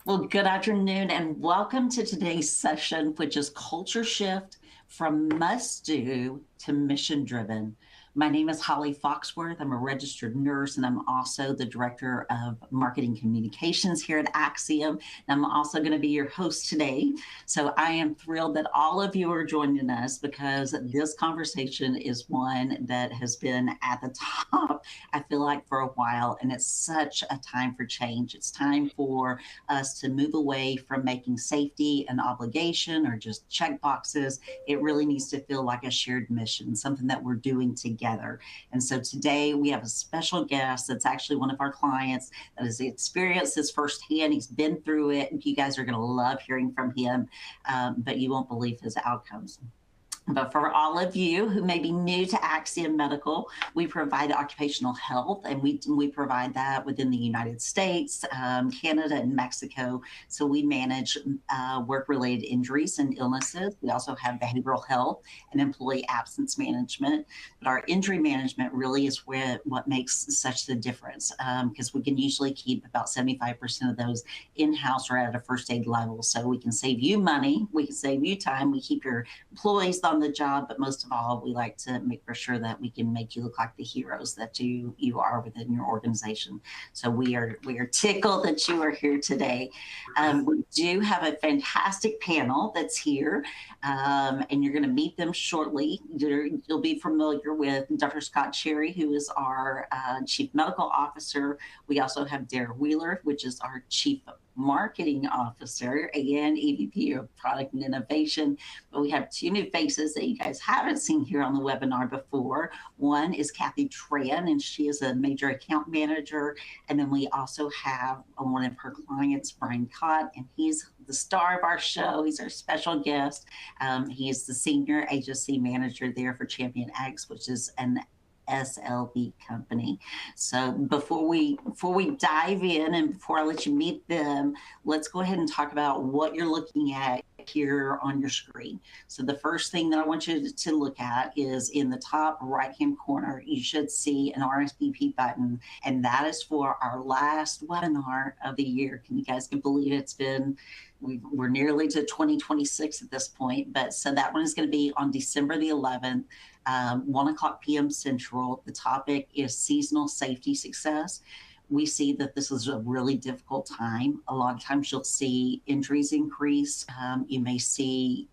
Well, good afternoon and welcome to today's session, which is Culture Shift from Must Do to Mission Driven. My name is Holly Foxworth. I'm a registered nurse and I'm also the Director of Marketing Communications here at Axiom. And I'm also going to be your host today. So I am thrilled that all of you are joining us because this conversation is one that has been at the top, I feel like, for a while. And it's such a time for change. It's time for us to move away from making safety an obligation or just check boxes. It really needs to feel like a shared mission, something that we're doing together. And so today we have a special guest that's actually one of our clients that has experienced this firsthand. He's been through it. You guys are going to love hearing from him, but you won't believe his outcomes. But for all of you who may be new to Axiom Medical, we provide occupational health, and we provide that within the United States, Canada, and Mexico. So we manage work-related injuries and illnesses. We also have behavioral health and employee absence management. But our injury management really is what makes such the difference, because we can usually keep about 75% of those in-house or at a first aid level. So we can save you money, we can save you time, we keep your employees on the job, but most of all, we like to make for sure that we can make you look like the heroes that you are within your organization. So we are tickled that you are here today. We do have a fantastic panel that's here, and you're going to meet them shortly. You'll be familiar with Dr. Scott Cherry, who is our Chief Medical Officer. We also have Dara Wheeler, which is our Chief Marketing Officer and EVP of Product and Innovation. But we have two new faces that you guys haven't seen here on the webinar before. One is Cathy Tran, and she is a major account manager. And then we also have one of her clients, Bryan Cott, and he's the star of our show. He's our special guest. He is the senior HSE Manager there for ChampionX, which is an SLB company. So before we dive in and before I let you meet them, let's go ahead and talk about what you're looking at here on your screen. So the first thing that I want you to look at is in the top right-hand corner, you should see an RSVP button, and that is for our last webinar of the year. Can you guys believe it's been, we're nearly to 2026 at this point, but so that one is going to be on December the 11th, 1:00 p.m. Central. The topic is seasonal safety success. We see that this is a really difficult time. A lot of times you'll see injuries increase. You may see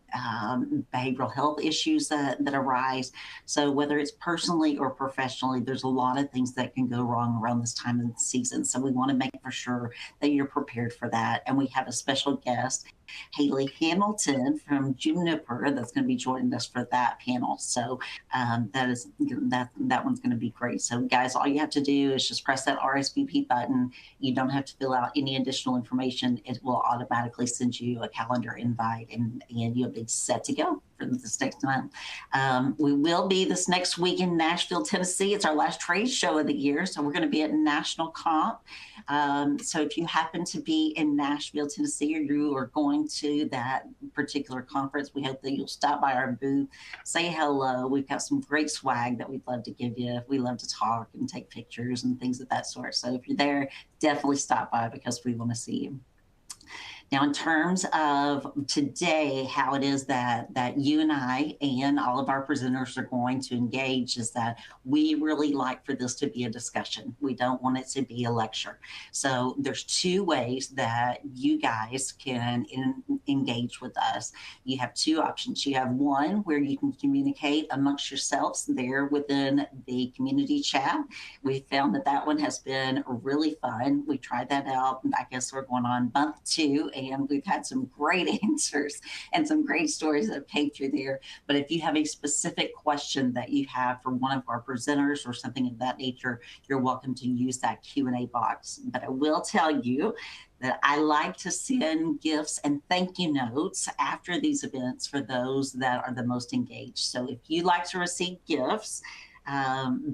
behavioral health issues that arise. So whether it's personally or professionally, there's a lot of things that can go wrong around this time of the season. So we want to make for sure that you're prepared for that. And we have a special guest, Haley Hamilton from Juniper, that's going to be joining us for that panel. So that one's going to be great. So guys, all you have to do is just press that RSVP button. You don't have to fill out any additional information. It will automatically send you a calendar invite, and you'll be set to go for this next month. We will be this next week in Nashville, Tennessee. It's our last trade show of the year, so we're going to be at National Comp. So if you happen to be in Nashville, Tennessee, or you are going to that particular conference, we hope that you'll stop by our booth, say hello. We've got some great swag that we'd love to give you. We love to talk and take pictures and things of that sort. So if you're there, definitely stop by because we want to see you. Now, in terms of today, how it is that you and I and all of our presenters are going to engage is that we really like for this to be a discussion. We don't want it to be a lecture. So there's two ways that you guys can engage with us. You have two options. You have one where you can communicate amongst yourselves there within the community chat. We found that one has been really fun. We tried that out. I guess we're going on month 2. And we've had some great answers and some great stories that came through there. But if you have a specific question that you have for one of our presenters or something of that nature, you're welcome to use that Q&A box. But I will tell you that I like to send gifts and thank you notes after these events for those that are the most engaged. So if you like to receive gifts,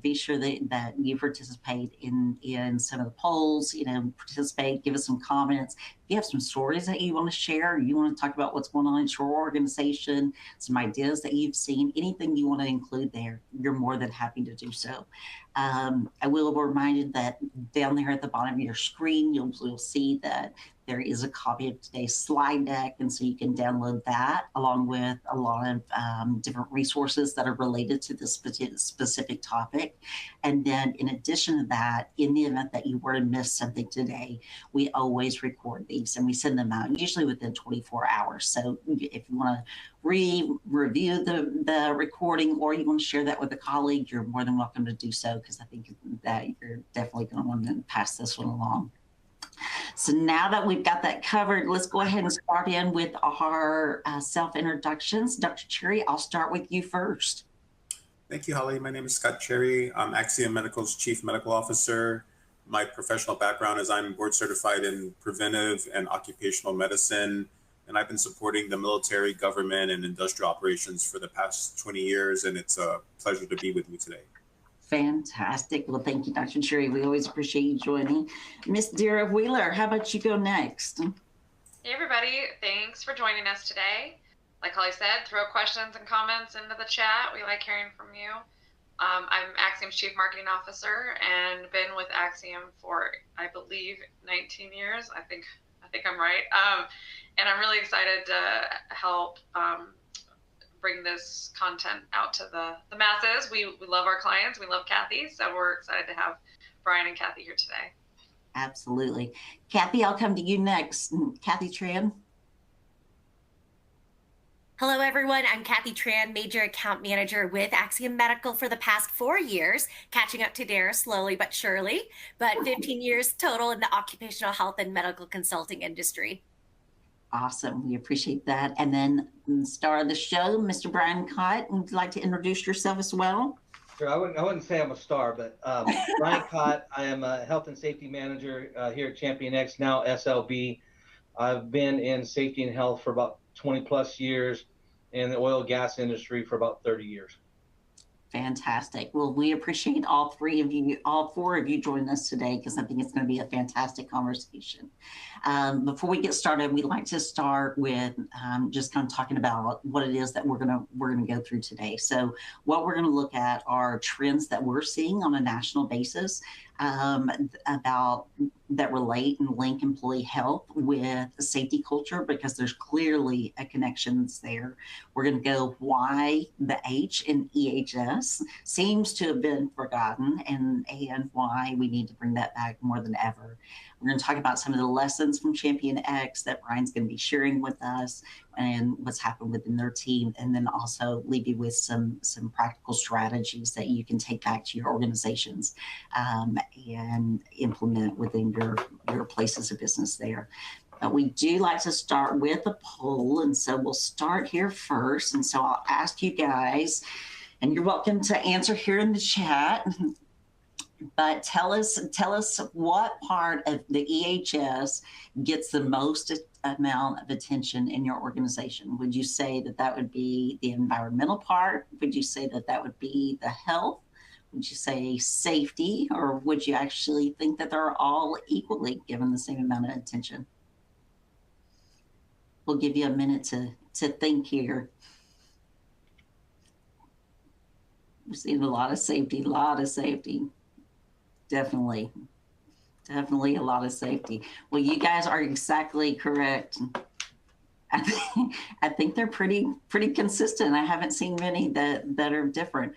be sure that you participate in some of the polls, participate, give us some comments. If you have some stories that you want to share, you want to talk about what's going on in your organization, some ideas that you've seen, anything you want to include there, you're more than happy to do so. I will remind you that down there at the bottom of your screen, you'll see that there is a copy of today's slide deck, and so you can download that along with a lot of different resources that are related to this specific topic. And then in addition to that, in the event that you were to miss something today, we always record these and we send them out usually within 24 hours. So if you want to review the recording, or you want to share that with a colleague, you're more than welcome to do so, because I think that you're definitely going to want to pass this one along. So now that we've got that covered, let's go ahead and start in with our self-introductions. Dr. Cherry, I'll start with you first. Thank you, Holly. My name is Scott Cherry. I'm Axiom Medical's Chief Medical Officer. My professional background is I'm board certified in preventive and occupational medicine, and I've been supporting the military, government, and industrial operations for the past 20 years, and it's a pleasure to be with you today. Fantastic. Well, thank you, Dr. Cherry. We always appreciate you joining. Miss Dara Wheeler, how about you go next? Hey, everybody. Thanks for joining us today. Like Holly said, throw questions and comments into the chat. We like hearing from you. I'm Axiom's Chief Marketing Officer and been with Axiom for, I believe, 19 years. I think I'm right. And I'm really excited to help bring this content out to the masses. We love our clients. We love Cathy. So we're excited to have Bryan and Cathy here today. Absolutely. Cathy, I'll come to you next. Cathy Tran. Hello, everyone. I'm Cathy Tran, Major Account Manager with Axiom Medical for the past 4 years, catching up to Dara slowly but surely, but 15 years total in the occupational health and medical consulting industry. Awesome. We appreciate that. And then star of the show, Mr. Bryan Cott, would you like to introduce yourself as well? Sure. I wouldn't say I'm a star, but Bryan Cott, I am a Health and Safety Manager here at ChampionX, now SLB. I've been in safety and health for about 20 plus years, in the oil and gas industry for about 30 years. Fantastic. Well, we appreciate all four of you joining us today, because I think it's going to be a fantastic conversation. Before we get started, we'd like to start with just kind of talking about what it is that we're going to go through today. So what we're going to look at are trends that we're seeing on a national basis about that relate and link employee health with safety culture, because there's clearly a connection there. We're going to go why the H in EHS seems to have been forgotten, and why we need to bring that back more than ever. We're going to talk about some of the lessons from ChampionX that Bryan's going to be sharing with us, and what's happened within their team, and then also leave you with some practical strategies that you can take back to your organizations and implement within your places of business there. But we do like to start with a poll, and so we'll start here first. And so I'll ask you guys, and you're welcome to answer here in the chat, but tell us what part of the EHS gets the most amount of attention in your organization. Would you say that would be the environmental part? Would you say that would be the health? Would you say safety? Or would you actually think that they're all equally given the same amount of attention? We'll give you a minute to think here. We're seeing a lot of safety. Definitely a lot of safety. Well, you guys are exactly correct. I think they're pretty consistent. I haven't seen many that are different.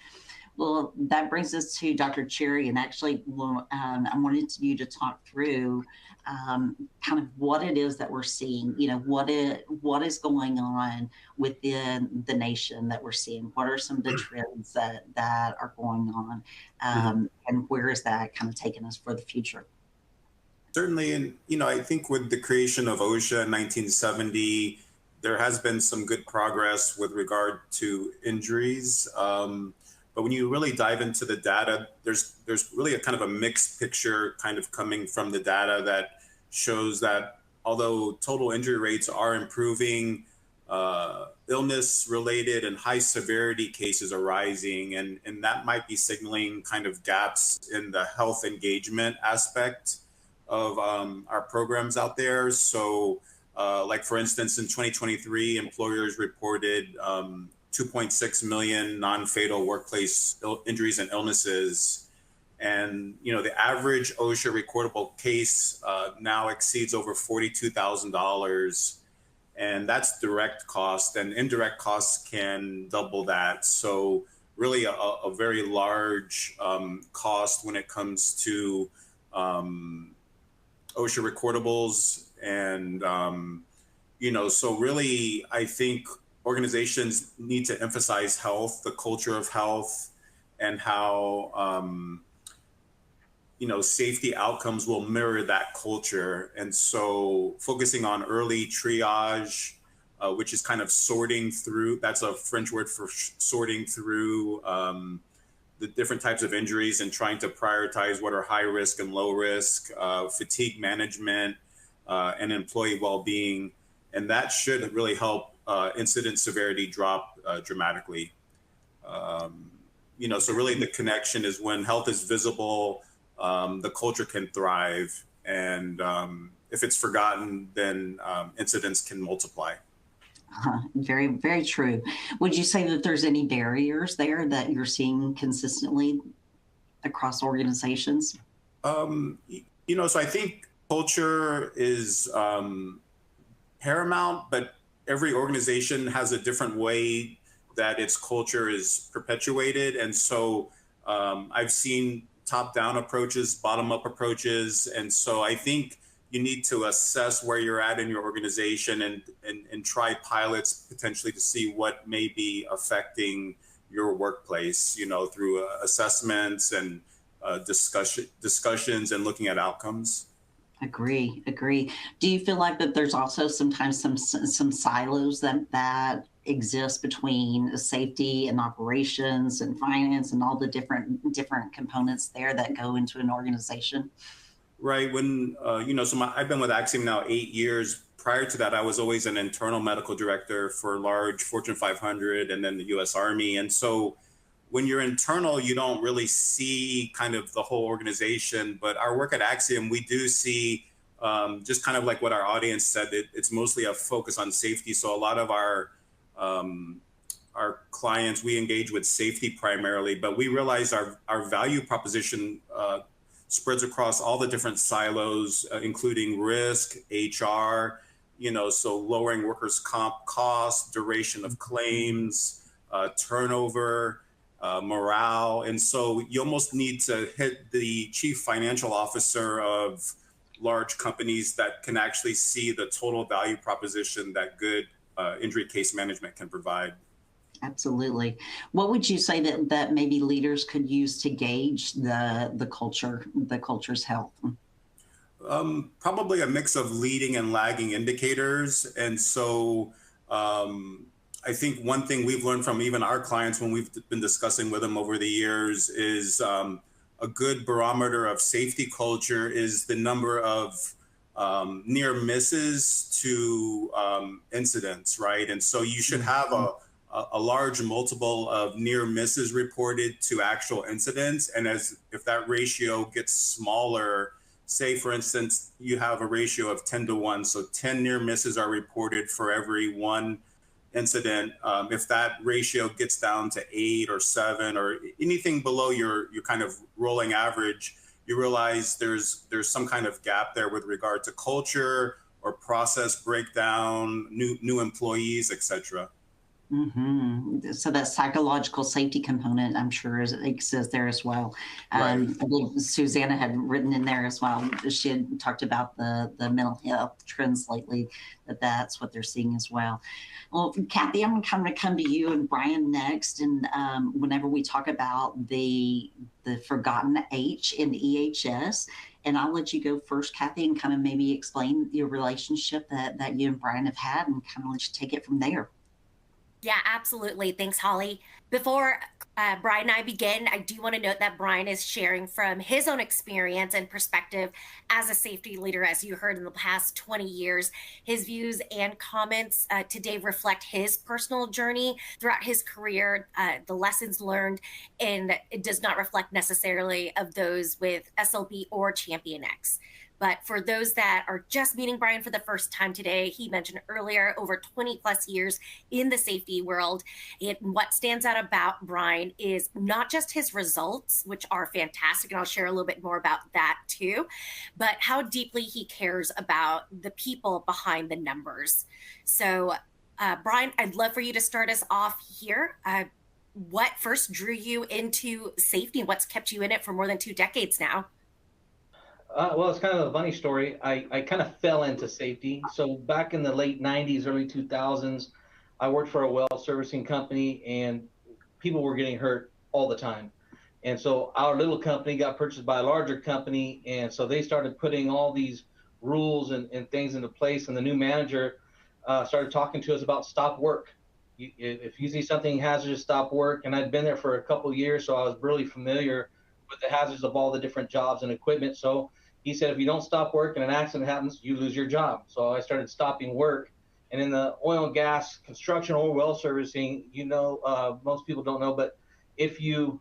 Well, that brings us to Dr. Cherry, and actually, I wanted you to talk through kind of what it is that we're seeing. You know, what is going on within the nation that we're seeing. What are some of the trends that are going on, and where is that kind of taking us for the future? Certainly, and I think with the creation of OSHA in 1970, there has been some good progress with regard to injuries. But when you really dive into the data, there's really a kind of a mixed picture kind of coming from the data that shows that although total injury rates are improving, illness-related and high severity cases are rising, and that might be signaling kind of gaps in the health engagement aspect of our programs out there. So like for instance, in 2023, employers reported 2.6 million non-fatal workplace injuries and illnesses. And, the average OSHA recordable case now exceeds over $42,000. And that's direct cost, and indirect costs can double that. So really a very large cost when it comes to OSHA recordables. And, so really, I think organizations need to emphasize health, the culture of health, and how, safety outcomes will mirror that culture. And so focusing on early triage, which is kind of sorting through, that's a French word for sorting through the different types of injuries and trying to prioritize what are high risk and low risk, fatigue management, and employee well-being. And that should really help incident severity drop dramatically. So really the connection is when health is visible, the culture can thrive. And if it's forgotten, then incidents can multiply. Very, very true. Would you say that there's any barriers there that you're seeing consistently across organizations? So I think culture is paramount, but every organization has a different way that its culture is perpetuated. And so I've seen top-down approaches, bottom-up approaches. And so I think you need to assess where you're at in your organization and try pilots potentially to see what may be affecting your workplace, through assessments and discussions and looking at outcomes. Agree. Do you feel like that there's also sometimes some silos that exist between safety and operations and finance and all the different components there that go into an organization? Right. When, I've been with Axiom now 8 years. Prior to that, I was always an internal medical director for large Fortune 500 and then the US Army. And so when you're internal, you don't really see kind of the whole organization. But our work at Axiom, we do see just kind of like what our audience said, it's mostly a focus on safety. So a lot of our clients, we engage with safety primarily, but we realize our value proposition spreads across all the different silos, including risk, HR, so lowering workers' comp costs, duration of claims, turnover, morale. And so you almost need to hit the chief financial officer of large companies that can actually see the total value proposition that good injury case management can provide. Absolutely. What would you say that maybe leaders could use to gauge the culture's health? Probably a mix of leading and lagging indicators. And so I think one thing we've learned from even our clients when we've been discussing with them over the years is a good barometer of safety culture is the number of near misses to incidents, right? And so you should have a large multiple of near misses reported to actual incidents. And if that ratio gets smaller, say, for instance, you have a ratio of 10 to 1, so 10 near misses are reported for every one incident. If that ratio gets down to 8 or 7 or anything below your kind of rolling average, you realize there's some kind of gap there with regard to culture or process breakdown, new employees, et cetera. Mm-hmm. So that psychological safety component, I'm sure, exists there as well. Right. I believe Susanna had written in there as well. She had talked about the mental health trends lately, that's what they're seeing as well. Well, Cathy, I'm going to come to you and Bryan next. And whenever we talk about the forgotten H in EHS, and I'll let you go first, Cathy, and kind of maybe explain your relationship that you and Bryan have had and kind of let you take it from there. Yeah, absolutely. Thanks, Holly. Before Bryan and I begin, I do want to note that Bryan is sharing from his own experience and perspective as a safety leader, as you heard in the past 20 years. His views and comments today reflect his personal journey throughout his career, the lessons learned, and it does not reflect necessarily of those with SLB or ChampionX. But for those that are just meeting Bryan for the first time today, he mentioned earlier over 20 plus years in the safety world. What stands out about Bryan Bryan is not just his results, which are fantastic, and I'll share a little bit more about that too, but how deeply he cares about the people behind the numbers. So, Bryan, I'd love for you to start us off here. What first drew you into safety, and what's kept you in it for more than 2 decades now? Well, it's kind of a funny story. I kind of fell into safety. So back in the late 90s, early 2000s, I worked for a well servicing company, and people were getting hurt all the time. And so our little company got purchased by a larger company, and so they started putting all these rules and things into place, and the new manager started talking to us about stop work. If you see something hazardous, stop work. And I'd been there for a couple of years, so I was really familiar with the hazards of all the different jobs and equipment. So he said, if you don't stop work and an accident happens, you lose your job. So I started stopping work. And in the oil and gas construction or well servicing, most people don't know, but if you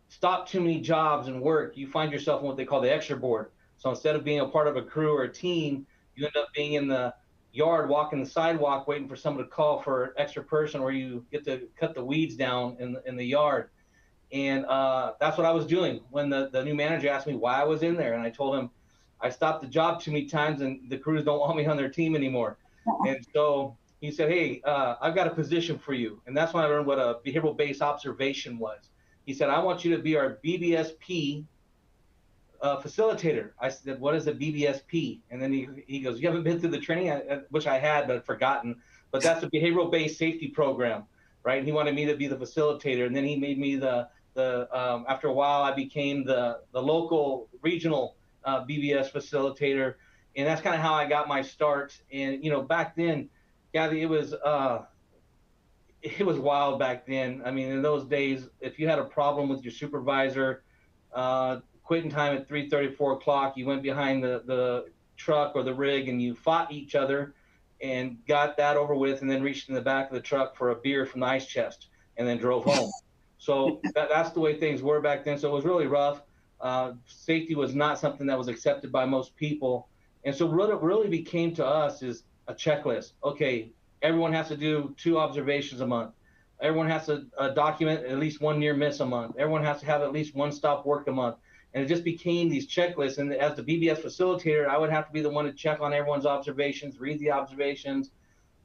stop too many jobs and work, you find yourself in what they call the extra board. So instead of being a part of a crew or a team, you end up being in the yard, walking the sidewalk, waiting for someone to call for an extra person, or you get to cut the weeds down in the yard. And that's what I was doing when the new manager asked me why I was in there. And I told him, I stopped the job too many times and the crews don't want me on their team anymore. And so he said, hey, I've got a position for you. And that's when I learned what a behavioral-based observation was. He said, I want you to be our BBSP facilitator. I said, what is a BBSP? And then he goes, you haven't been through the training? Which I had, but I'd forgotten. But that's a behavioral-based safety program, right? And he wanted me to be the facilitator. And then he made me after a while, I became the local regional BBS facilitator. And that's kind of how I got my start. And, back then, Cathy, it was wild back then. I mean, in those days, if you had a problem with your supervisor, quitting time at 3:30, 4 o'clock, you went behind the truck or the rig and you fought each other and got that over with, and then reached in the back of the truck for a beer from the ice chest and then drove home. So that's the way things were back then. So it was really rough. Safety was not something that was accepted by most people. And so what it really became to us is a checklist. Okay, everyone has to do 2 observations a month. Everyone has to document at least 1 near miss a month. Everyone has to have at least 1 stop work a month. And it just became these checklists. And as the BBS facilitator, I would have to be the one to check on everyone's observations, read the observations,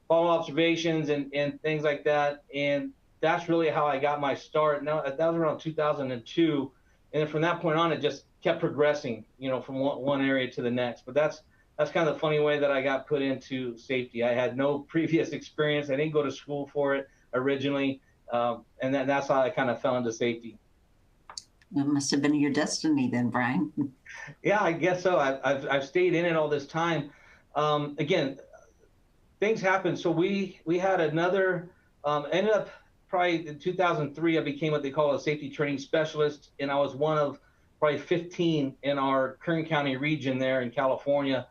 follow observations, and things like that. And that's really how I got my start. Now, that was around 2002. And then from that point on, it just kept progressing, from one area to the next. But that's kind of the funny way that I got put into safety. I had no previous experience. I didn't go to school for it originally. And that's how I kind of fell into safety. It must have been your destiny then, Bryan. Yeah, I guess so. I've stayed in it all this time. Again, things happen. So we had another, ended up probably in 2003, I became what they call a safety training specialist. And I was one of probably 15 in our Kern County region there in California.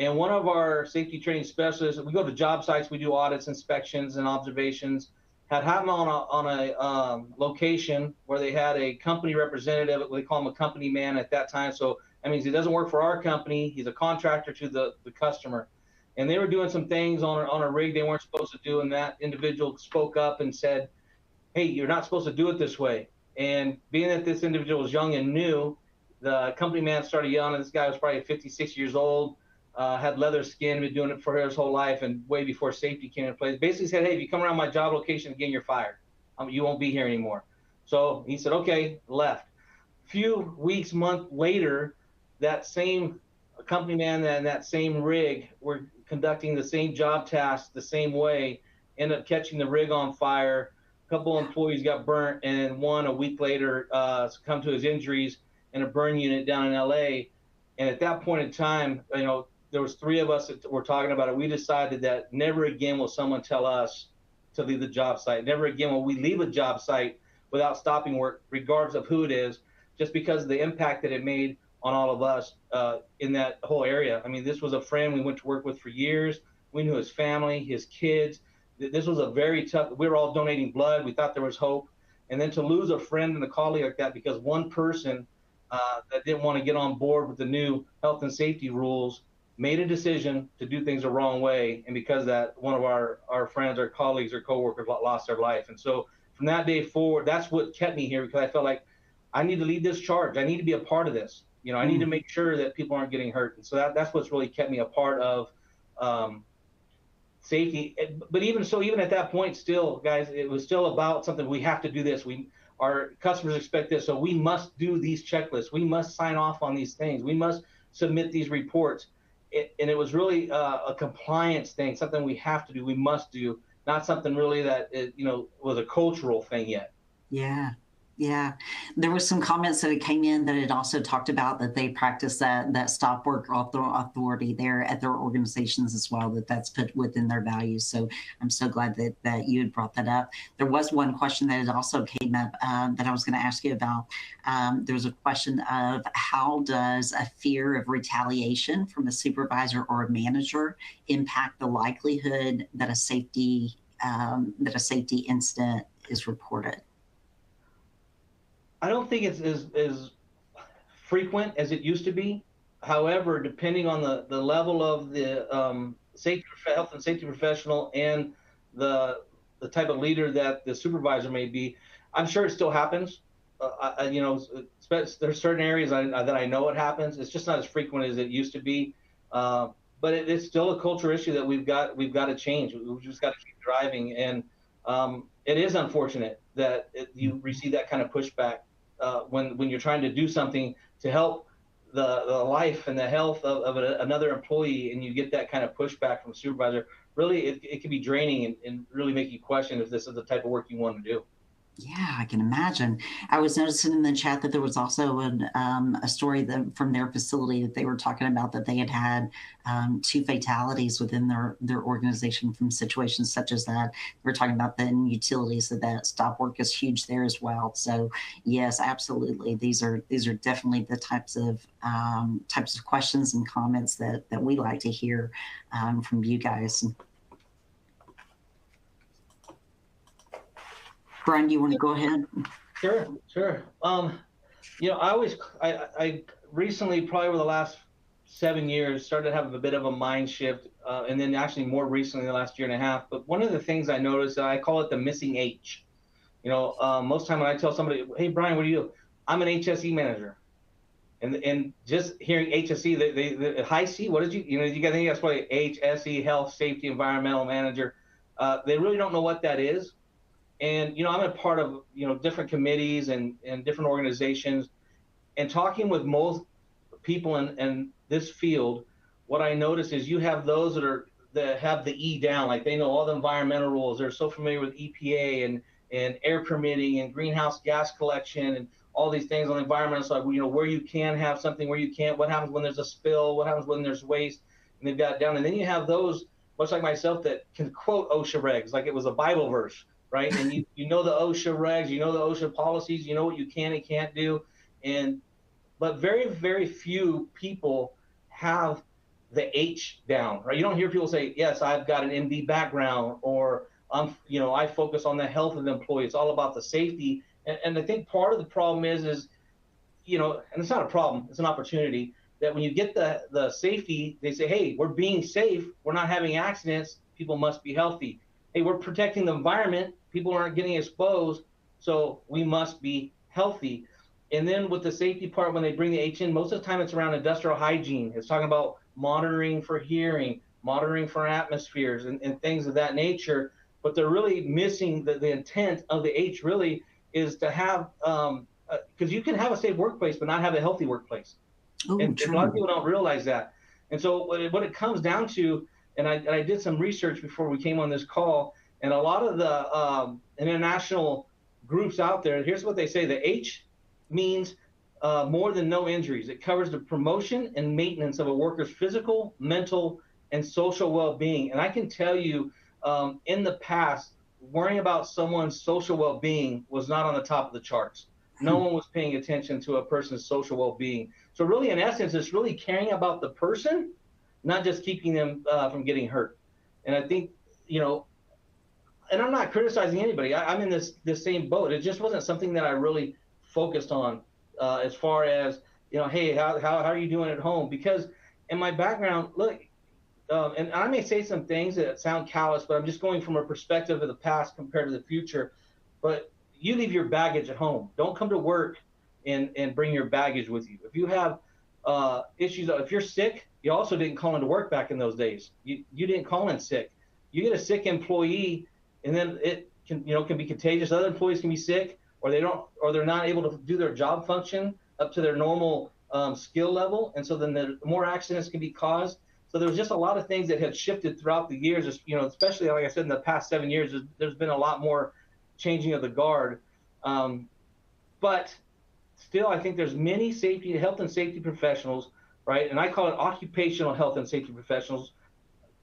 And one of our safety training specialists, we go to job sites, we do audits, inspections, and observations, had happened on a location where they had a company representative. We call him a company man at that time. So that means he doesn't work for our company. He's a contractor to the customer. And they were doing some things on a rig they weren't supposed to do. And that individual spoke up and said, hey, you're not supposed to do it this way. And being that this individual was young and new, the company man started yelling. This guy was probably 56 years old, had leather skin, been doing it for his whole life, and way before safety came into place. Basically said, hey, if you come around my job location again, you're fired. You won't be here anymore. So he said, okay, left. Few weeks, month later, that same company man and that same rig were conducting the same job task the same way, ended up catching the rig on fire. A couple employees got burnt, and one a week later succumbed to his injuries in a burn unit down in LA. And at that point in time, there was 3 of us that were talking about it. We decided that never again will someone tell us to leave the job site. Never again will we leave a job site without stopping work, regardless of who it is, just because of the impact that it made on all of us in that whole area. I mean, this was a friend we went to work with for years. We knew his family, his kids. This was a very tough, we were all donating blood. We thought there was hope. And then to lose a friend and a colleague like that because one person that didn't want to get on board with the new health and safety rules made a decision to do things the wrong way. And because of that, one of our friends, our colleagues, our coworkers lost their life. And so from that day forward, that's what kept me here, because I felt like I need to lead this charge. I need to be a part of this. You know, I need to make sure that people aren't getting hurt. And so that's what's really kept me a part of safety. But even so, even at that point, still, guys, it was still about something. We have to do this. Our customers expect this, so we must do these checklists. We must sign off on these things. We must submit these reports. And it was really a compliance thing, something we have to do, we must do, not something really that was a cultural thing yet. Yeah. Yeah, there was some comments that came in that it also talked about that they practice that stop work authority there at their organizations as well, that's put within their values. So I'm so glad that you had brought that up. There was one question that had also came up that I was going to ask you about. There was a question of how does a fear of retaliation from a supervisor or a manager impact the likelihood that a safety incident is reported? I don't think it's as frequent as it used to be. However, depending on the level of the health and safety professional and the type of leader that the supervisor may be, I'm sure it still happens. There's certain areas that I know it happens. It's just not as frequent as it used to be. But it's still a culture issue that we've got to change. We've just got to keep driving. And it is unfortunate that you receive that kind of pushback when you're trying to do something to help the life and the health of another employee, and you get that kind of pushback from a supervisor. Really, it can be draining and really make you question if this is the type of work you want to do. Yeah, I can imagine. I was noticing in the chat that there was also a story from their facility that they were talking about, that they had 2 fatalities within their organization from situations such as that. We're talking about then utilities, that stop work is huge there as well. So yes, absolutely. These are definitely the types of questions and comments that we like to hear from you guys. Bryan, do you want to go ahead? Sure. I recently, probably over the last 7 years, started having a bit of a mind shift, and then actually more recently, the last year and a half. But one of the things I noticed, I call it the missing H. Most of the time when I tell somebody, "Hey, Bryan, what do you do?" I'm an HSE manager, and just hearing HSE, the high C, what did you got to think that's probably HSE, Health, Safety, Environmental Manager. They really don't know what that is. And, I'm a part of, different committees and different organizations, and talking with most people in this field, what I notice is you have those that have the E down, like they know all the environmental rules. They're so familiar with EPA and air permitting and greenhouse gas collection and all these things on the environmental side, where you can have something, where you can't, what happens when there's a spill, what happens when there's waste, and they've got it down. And then you have those, much like myself, that can quote OSHA regs like it was a Bible verse. Right. And you know the OSHA regs, you know the OSHA policies, you know what you can and can't do. But very, very few people have the H down, right? You don't hear people say, yes, I've got an MD background, or I focus on the health of the employee. It's all about the safety. And I think part of the problem is, and it's not a problem, it's an opportunity, that when you get the safety, they say, hey, we're being safe, we're not having accidents, people must be healthy. Hey, we're protecting the environment, people aren't getting exposed, so we must be healthy. And then with the safety part, when they bring the H in, most of the time it's around industrial hygiene. It's talking about monitoring for hearing, monitoring for atmospheres, and things of that nature. But they're really missing the intent of the H really is to have, because you can have a safe workplace, but not have a healthy workplace. And a lot of people don't realize that. And so what it comes down to, and I did some research before we came on this call, and a lot of the international groups out there, here's what they say. The H means more than no injuries. It covers the promotion and maintenance of a worker's physical, mental, and social well-being. And I can tell you, in the past, worrying about someone's social well-being was not on the top of the charts. No one was paying attention to a person's social well-being. So really, in essence, it's really caring about the person, not just keeping them from getting hurt. And I think, and I'm not criticizing anybody. I'm in this same boat. It just wasn't something that I really focused on as far as, hey, how are you doing at home? Because in my background, look, and I may say some things that sound callous, but I'm just going from a perspective of the past compared to the future. but you leave your baggage at home. Don't come to work and bring your baggage with you. If you have issues, if you're sick, you also didn't call into work back in those days. You didn't call in sick. You get a sick employee, and then it can be contagious. Other employees can be sick, or they're not able to do their job function up to their normal skill level, and so then the more accidents can be caused. So there was just a lot of things that had shifted throughout the years, especially like I said, in the past 7 years, there's been a lot more changing of the guard. But still, I think there's many health and safety professionals, right? And I call it occupational health and safety professionals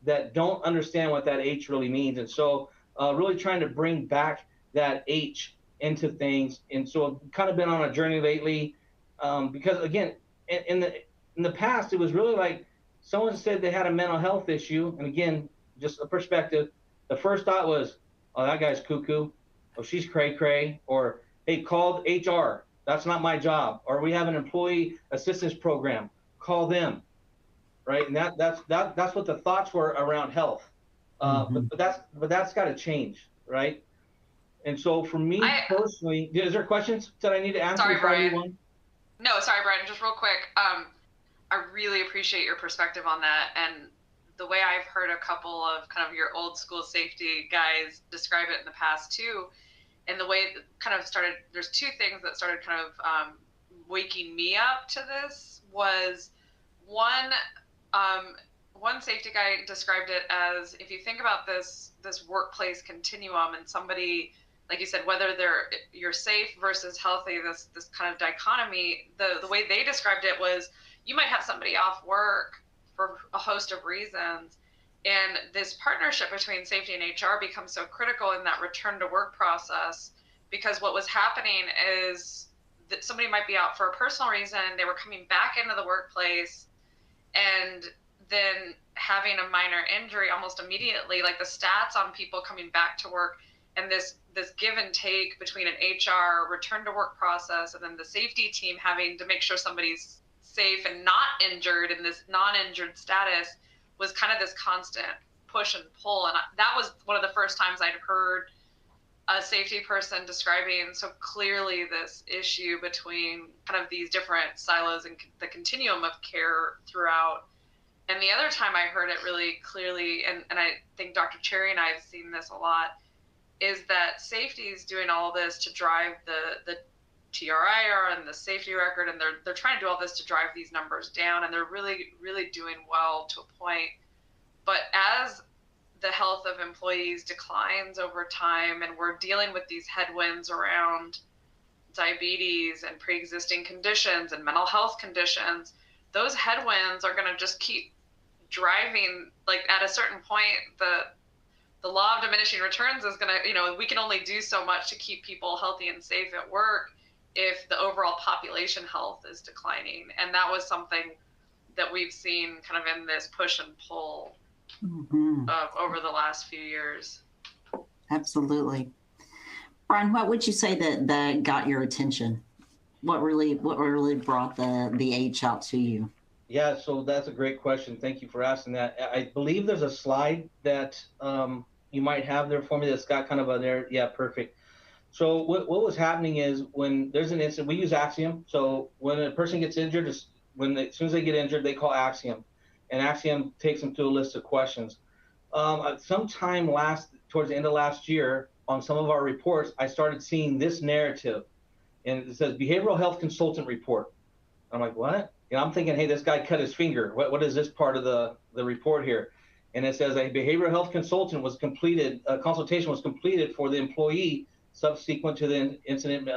that don't understand what that H really means. And so really trying to bring back that H into things. And so I've kind of been on a journey lately because, again, in the past, it was really like someone said they had a mental health issue. And again, just a perspective, the first thought was, oh, that guy's cuckoo. Oh, she's cray-cray. Or, hey, called HR. That's not my job. Or we have an employee assistance program. Call them. Right, and that's what the thoughts were around health, but that's got to change, right? And so for me personally, is there questions that I need to answer? Sorry, Brian. No, sorry, Brian. Just real quick, I really appreciate your perspective on that, and the way I've heard a couple of kind of your old school safety guys describe it in the past too, and the way it kind of started. There's two things that started kind of waking me up to this. Was one safety guy described it as, if you think about this workplace continuum, and somebody, like you said, whether you're safe versus healthy, this kind of dichotomy, the way they described it was, you might have somebody off work for a host of reasons, and this partnership between safety and HR becomes so critical in that return to work process, because what was happening is that somebody might be out for a personal reason, they were coming back into the workplace, and then having a minor injury almost immediately, like the stats on people coming back to work, and this give and take between an HR return to work process and then the safety team having to make sure somebody's safe and not injured in this non-injured status was kind of this constant push and pull. And that was one of the first times I'd heard a safety person describing so clearly this issue between kind of these different silos and the continuum of care throughout. And the other time I heard it really clearly, and I think Dr. Cherry and I have seen this a lot, is that safety is doing all this to drive the TRIR and the safety record, and they're trying to do all this to drive these numbers down, and they're really, really doing well to a point. But as the health of employees declines over time, and we're dealing with these headwinds around diabetes and pre-existing conditions and mental health conditions, those headwinds are going to just keep driving. Like at a certain point, the law of diminishing returns is going to, we can only do so much to keep people healthy and safe at work if the overall population health is declining. And that was something that we've seen kind of in this push and pull over the last few years. Absolutely. Brian, what would you say that got your attention? What really brought the H out to you? Yeah, so that's a great question. Thank you for asking that. I believe there's a slide that you might have there for me that's got kind of a there. Yeah, perfect. So what was happening is when there's an incident, we use Axiom. So when a person gets injured, as soon as they get injured, they call Axiom. And Axiom takes them through a list of questions. Sometime towards the end of last year, on some of our reports, I started seeing this narrative. And it says behavioral health consultant report. I'm like, what? I'm thinking, hey, this guy cut his finger. What is this part of the report here? And it says a behavioral health consultant was completed, a consultation was completed for the employee subsequent to the incident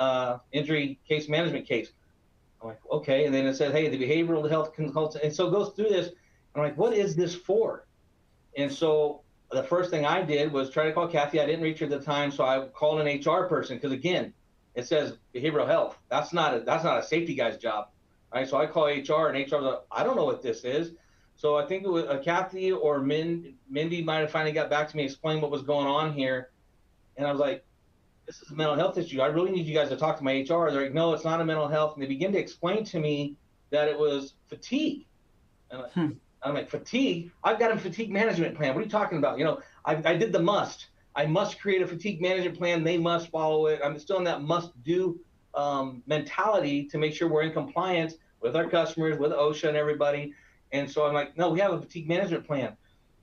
injury case management case. I'm like, okay. And then it said, hey, the behavioral health consultant. And so it goes through this. I'm like, what is this for? And so the first thing I did was try to call Cathy. I didn't reach her at the time, so I called an HR person because, again, it says behavioral health. That's not a safety guy's job. Right, so I call HR, and HR was like, I don't know what this is. So I think it was Cathy or Mindy might have finally got back to me, explained what was going on here. And I was like, this is a mental health issue. I really need you guys to talk to my HR. They're like, no, it's not a mental health. And they begin to explain to me that it was fatigue. And I'm like, fatigue? I've got a fatigue management plan. What are you talking about? I did the must. I must create a fatigue management plan. They must follow it. I'm still in that must-do mentality to make sure we're in compliance with our customers, with OSHA and everybody. And so I'm like, no, we have a fatigue management plan.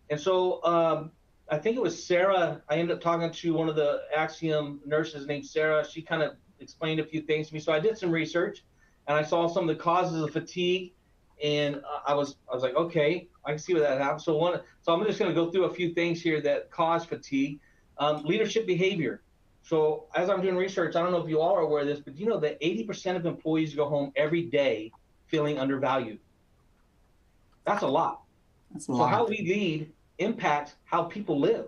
And so I think it was Sarah. I ended up talking to one of the Axiom nurses named Sarah. She kind of explained a few things to me. So I did some research, and I saw some of the causes of fatigue. And I was like, okay, I can see where that happens. So I'm just going to go through a few things here that cause fatigue. Leadership behavior. So as I'm doing research, I don't know if you all are aware of this, but you know that 80% of employees go home every day feeling undervalued. That's a lot. That's a lot. So how we lead impacts how people live.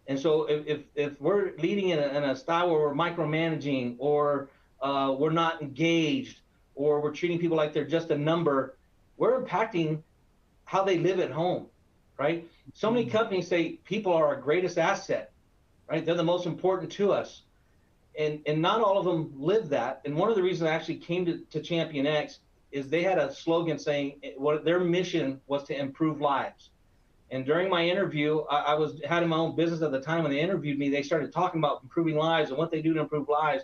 And so if we're leading in a style where we're micromanaging, or we're not engaged, or we're treating people like they're just a number, we're impacting how they live at home, right? So many companies say people are our greatest asset, right? They're the most important to us. And not all of them live that. And one of the reasons I actually came to ChampionX is they had a slogan saying what their mission was to improve lives. And during my interview, I was having my own business at the time. When they interviewed me, they started talking about improving lives and what they do to improve lives.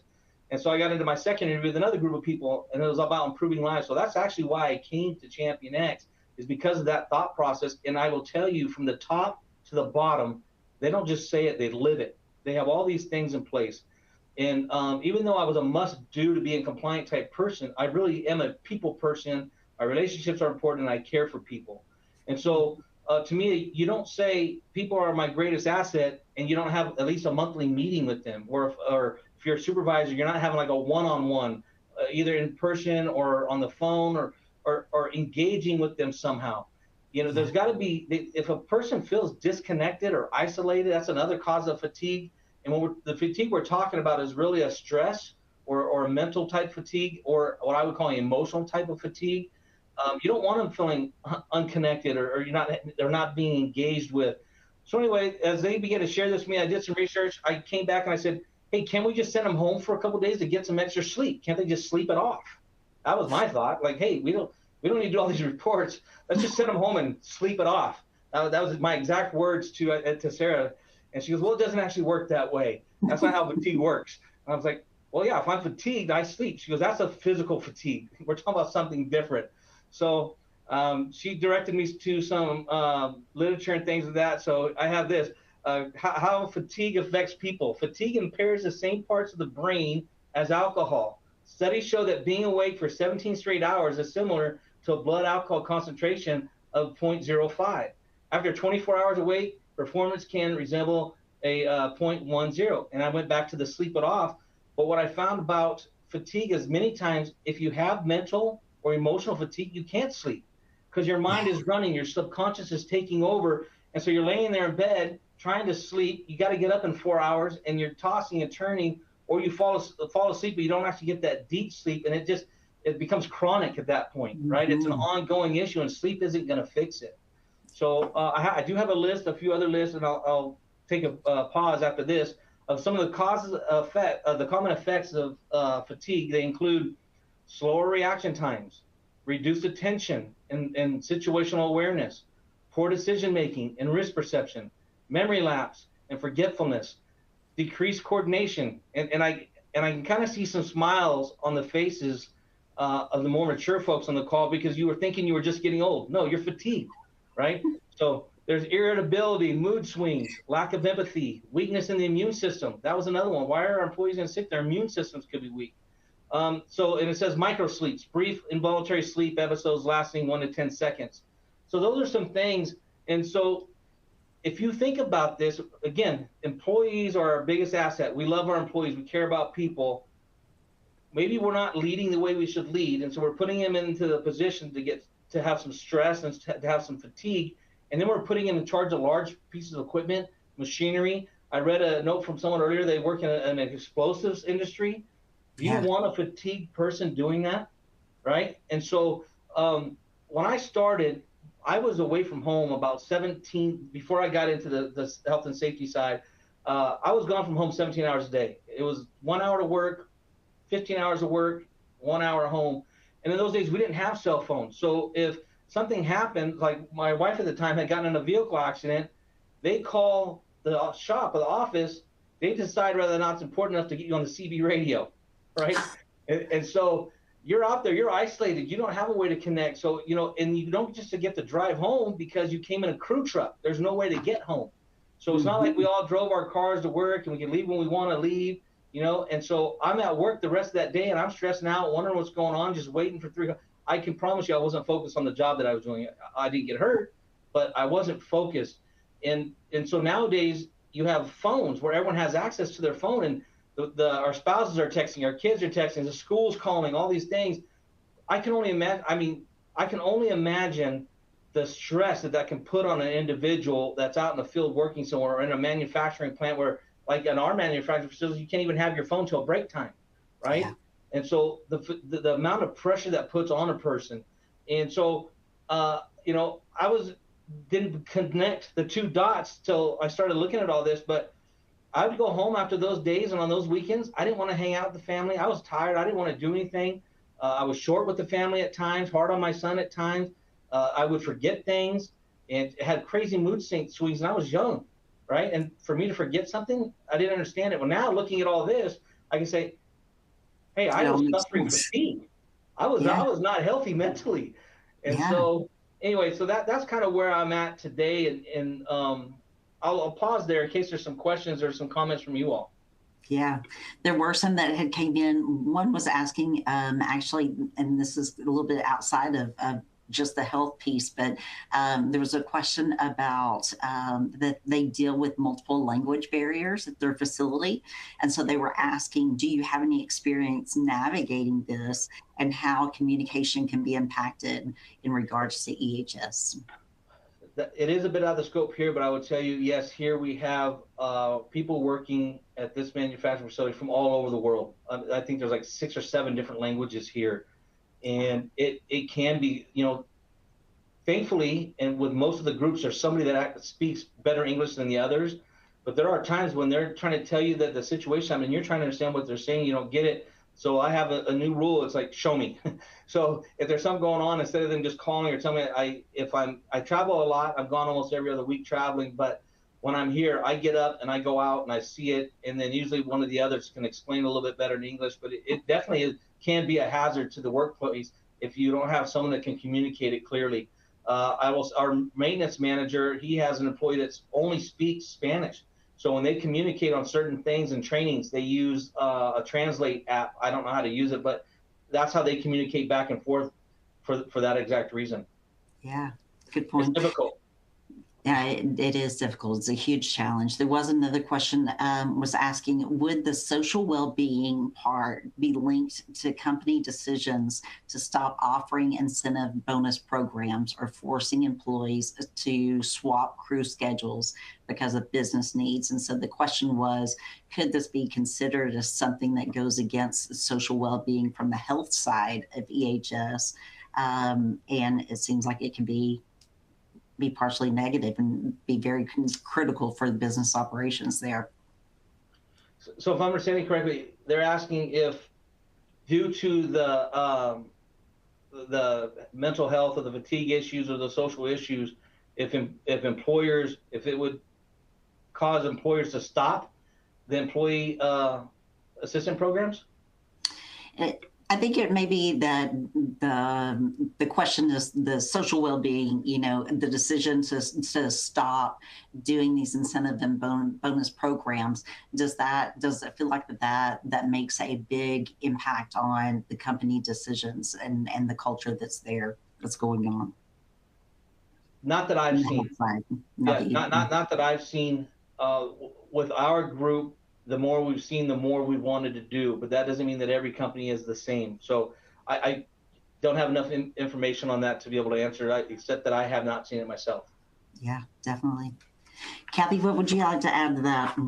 And so I got into my second interview with another group of people, and it was about improving lives. So that's actually why I came to ChampionX, is because of that thought process. And I will tell you, from the top to the bottom, they don't just say it, they live it. They have all these things in place. And even though I was a must-do to be a compliant type person, I really am a people person. My relationships are important, and I care for people. And so to me, you don't say people are my greatest asset and you don't have at least a monthly meeting with them. Or if you're a supervisor, you're not having like a one-on-one, either in person or on the phone, or engaging with them somehow. You know, there's got to be, if a person feels disconnected or isolated, that's another cause of fatigue. And the fatigue we're talking about is really a stress or a mental type fatigue, or what I would call an emotional type of fatigue. You don't want them feeling unconnected, or they're not being engaged with. So anyway, as they began to share this with me, I did some research. I came back and I said, hey, can we just send them home for a couple of days to get some extra sleep? Can't they just sleep it off? That was my thought. Like, hey, we don't need to do all these reports. Let's just send them home and sleep it off. That was my exact words to Sarah. And she goes, well, it doesn't actually work that way. That's not how fatigue works. And I was like, well, yeah, if I'm fatigued, I sleep. She goes, that's a physical fatigue. We're talking about something different. So she directed me to some literature and things like that. So I have this, how fatigue affects people. Fatigue impairs the same parts of the brain as alcohol. Studies show that being awake for 17 straight hours is similar to a blood alcohol concentration of 0.05. After 24 hours awake, performance can resemble a 0.10. And I went back to the sleep it off. But what I found about fatigue is many times if you have mental or emotional fatigue, you can't sleep because your mind is running, your subconscious is taking over. And so you're laying there in bed trying to sleep. You got to get up in 4 hours and you're tossing and turning, or you fall asleep, but you don't actually get that deep sleep. And it becomes chronic at that point, right? It's an ongoing issue, and sleep isn't going to fix it. So I do have a few other lists, and I'll take a pause after this, of some of the causes the common effects of fatigue. They include slower reaction times, reduced attention and situational awareness, poor decision-making and risk perception, memory lapse and forgetfulness, decreased coordination. And I can kind of see some smiles on the faces of the more mature folks on the call, because you were thinking you were just getting old. No, you're fatigued, right? So there's irritability, mood swings, lack of empathy, weakness in the immune system. That was another one. Why are our employees getting sick? Their immune systems could be weak. And it says micro sleeps, brief involuntary sleep episodes lasting 1 to 10 seconds. So those are some things. And so if you think about this, again, employees are our biggest asset. We love our employees. We care about people. Maybe we're not leading the way we should lead. And so we're putting them into the position to have some stress and to have some fatigue. And then we're putting them in charge of large pieces of equipment, machinery. I read a note from someone earlier. They work in an explosives industry. Do you want a fatigued person doing that, right? And so when I started, I was away from home about 17, before I got into the health and safety side, I was gone from home 17 hours a day. It was 1 hour to work, 15 hours of work, 1 hour home. And in those days, we didn't have cell phones. So if something happened, like my wife at the time had gotten in a vehicle accident, they call the shop or the office, they decide whether or not it's important enough to get you on the CB radio, right? And so you're out there, you're isolated, you don't have a way to connect. So, and you don't just get to drive home because you came in a crew truck. There's no way to get home. So it's not like we all drove our cars to work and we can leave when we want to leave, And so I'm at work the rest of that day and I'm stressing out, wondering what's going on, just waiting for 3 hours. I can promise you I wasn't focused on the job that I was doing. I didn't get hurt, but I wasn't focused. And so nowadays you have phones where everyone has access to their phone, and our spouses are texting, our kids are texting, the school's calling, all these things. I can only imagine the stress that can put on an individual that's out in the field working somewhere, or in a manufacturing plant where, like in our manufacturing facilities, you can't even have your phone till break time, right? Yeah. And so the amount of pressure that puts on a person. And so, I didn't connect the 2 dots till I started looking at all this, but I would go home after those days and on those weekends, I didn't want to hang out with the family. I was tired. I didn't want to do anything. I was short with the family at times, hard on my son at times. I would forget things and had crazy mood swings, and I was young, right? And for me to forget something, I didn't understand it. Well, now looking at all this, I can say, hey, I was suffering fatigue. I was not healthy mentally. And so anyway, so that's kind of where I'm at today. And I'll pause there in case there's some questions or some comments from you all. Yeah, there were some that had came in. One was asking, actually, and this is a little bit outside of just the health piece, but there was a question about that they deal with multiple language barriers at their facility. And so they were asking, do you have any experience navigating this and how communication can be impacted in regards to EHS? It is a bit out of the scope here, but I would tell you, yes, here we have people working at this manufacturing facility from all over the world. I think there's like 6 or 7 different languages here. And it can be, thankfully, and with most of the groups, there's somebody that speaks better English than the others. But there are times when they're trying to tell you that the situation, you're trying to understand what they're saying, you don't get it. So I have a new rule. It's like, show me. So if there's something going on, instead of them just calling or telling me, I travel a lot. I've gone almost every other week traveling, but when I'm here, I get up and I go out and I see it. And then usually one of the others can explain a little bit better in English, but it definitely can be a hazard to the workplace if you don't have someone that can communicate it clearly. Our maintenance manager, he has an employee that only speaks Spanish. So when they communicate on certain things and trainings, they use a translate app. I don't know how to use it, but that's how they communicate back and forth for that exact reason. Yeah, good point. It's difficult. Yeah, it is difficult. It's a huge challenge. There was another question was asking, would the social well-being part be linked to company decisions to stop offering incentive bonus programs or forcing employees to swap crew schedules because of business needs? And so the question was, could this be considered as something that goes against social well-being from the health side of EHS? And it seems like it can be partially negative and be very critical for the business operations there. So if I'm understanding correctly, they're asking if, due to the mental health or the fatigue issues or the social issues, if it would cause employers to stop the employee assistance programs? I think it may be that the question is the social well-being, the decision to stop doing these incentive and bonus programs. Does it feel like that makes a big impact on the company decisions and the culture that's going on? Not that I've seen. Not that I've seen. With our group, the more we've seen, the more we wanted to do, but that doesn't mean that every company is the same. So I don't have enough information on that to be able to answer it, except that I have not seen it myself. Yeah, definitely. Cathy, what would you like to add to that?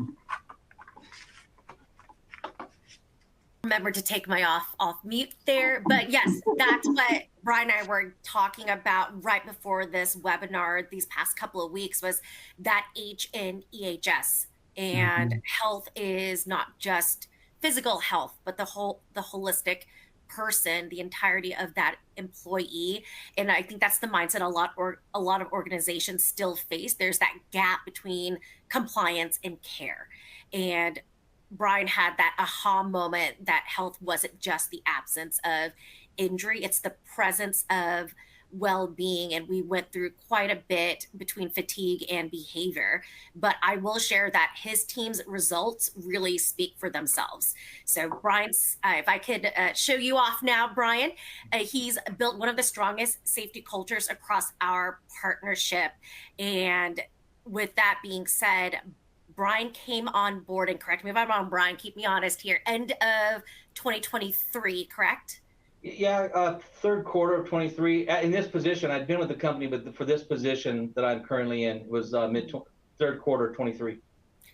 Remember to take my off mute there, but yes, that's what Bryan and I were talking about right before this webinar these past couple of weeks, was that H in EHS. And health is not just physical health, but the holistic person, the entirety of that employee. And I think that's the mindset a lot of organizations still face. There's that gap between compliance and care. And Bryan had that aha moment that health wasn't just the absence of injury, it's the presence of well-being. And we went through quite a bit between fatigue and behavior, but I will share that his team's results really speak for themselves. So Bryan's, if I could show you off now, Bryan, he's built one of the strongest safety cultures across our partnership. And with that being said, Bryan came on board, and correct me if I'm wrong, Bryan, keep me honest here, end of 2023, correct? Yeah, third quarter of 23. In this position, I'd been with the company, but for this position that I'm currently in was third quarter 23.